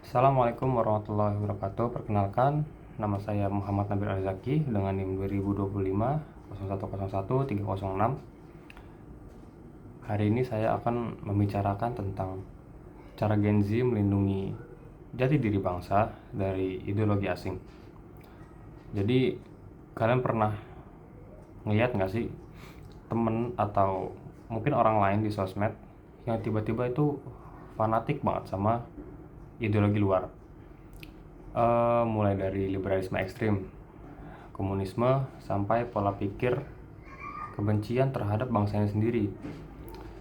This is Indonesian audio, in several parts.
Assalamualaikum warahmatullahi wabarakatuh. Perkenalkan, nama saya Muhammad Nabil Arzaki dengan NIM 2025 0101 306. Hari ini saya akan membicarakan tentang cara Gen Z melindungi jati diri bangsa dari ideologi asing. Jadi, kalian pernah ngeliat nggak sih temen atau mungkin orang lain di sosmed yang tiba-tiba itu fanatik banget sama ideologi luar? Mulai dari liberalisme ekstrim, komunisme, sampai pola pikir kebencian terhadap bangsanya sendiri.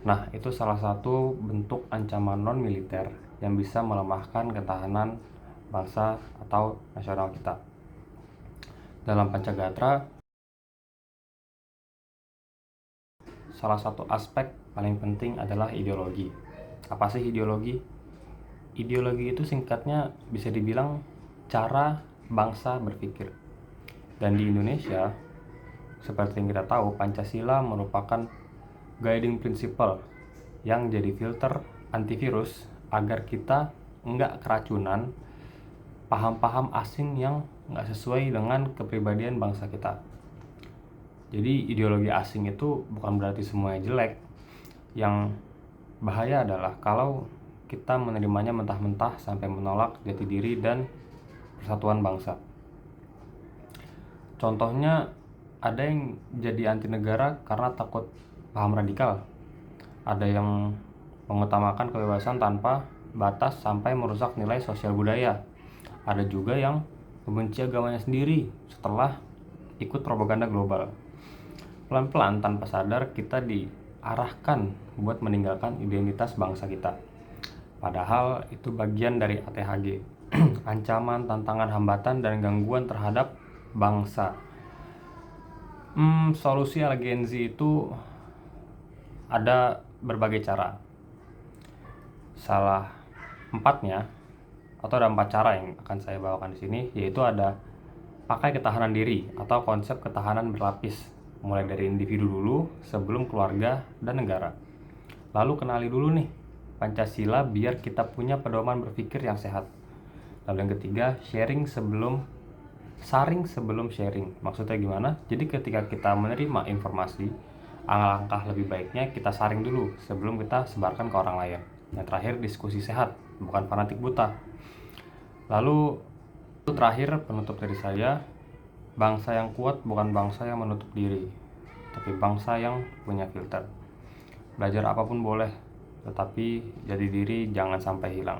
Nah, itu salah satu bentuk ancaman non-militer yang bisa melemahkan ketahanan bangsa atau nasional kita. Dalam Pancagatra, salah satu aspek paling penting adalah ideologi. Apa sih ideologi? Ideologi itu singkatnya bisa dibilang cara bangsa berpikir. Dan di Indonesia, seperti yang kita tahu, Pancasila merupakan guiding principle yang jadi filter antivirus agar kita nggak keracunan paham-paham asing yang nggak sesuai dengan kepribadian bangsa kita. Jadi ideologi asing itu bukan berarti semuanya jelek. Yang bahaya adalah kalau kita menerimanya mentah-mentah sampai menolak jati diri dan persatuan bangsa. Contohnya, ada yang jadi anti negara karena takut paham radikal. Ada yang mengutamakan kebebasan tanpa batas sampai merusak nilai sosial budaya. Ada juga yang membenci agamanya sendiri setelah ikut propaganda global. Pelan-pelan tanpa sadar kita diarahkan buat meninggalkan identitas bangsa kita. Padahal itu bagian dari ATHG, ancaman, tantangan, hambatan, dan gangguan terhadap bangsa. Solusi ala Gen Z itu ada berbagai cara. Salah empatnya, atau ada 4 cara yang akan saya bawakan di sini, yaitu ada pakai ketahanan diri atau konsep ketahanan berlapis, mulai dari individu dulu sebelum keluarga dan negara. Lalu kenali dulu nih Pancasila biar kita punya pedoman berpikir yang sehat. Lalu yang ketiga, saring sebelum sharing. Maksudnya gimana? Jadi ketika kita menerima informasi, alangkah lebih baiknya kita saring dulu sebelum kita sebarkan ke orang lain. Yang terakhir, diskusi sehat, bukan fanatik buta. Lalu itu terakhir, penutup dari saya, bangsa yang kuat bukan bangsa yang menutup diri, tapi bangsa yang punya filter. Belajar apapun boleh, tetapi jati diri jangan sampai hilang.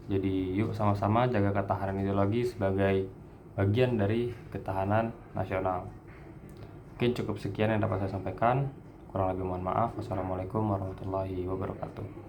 Jadi yuk sama-sama jaga ketahanan ideologi sebagai bagian dari ketahanan nasional. Mungkin cukup sekian yang dapat saya sampaikan. Kurang lebih mohon maaf. Wassalamualaikum warahmatullahi wabarakatuh.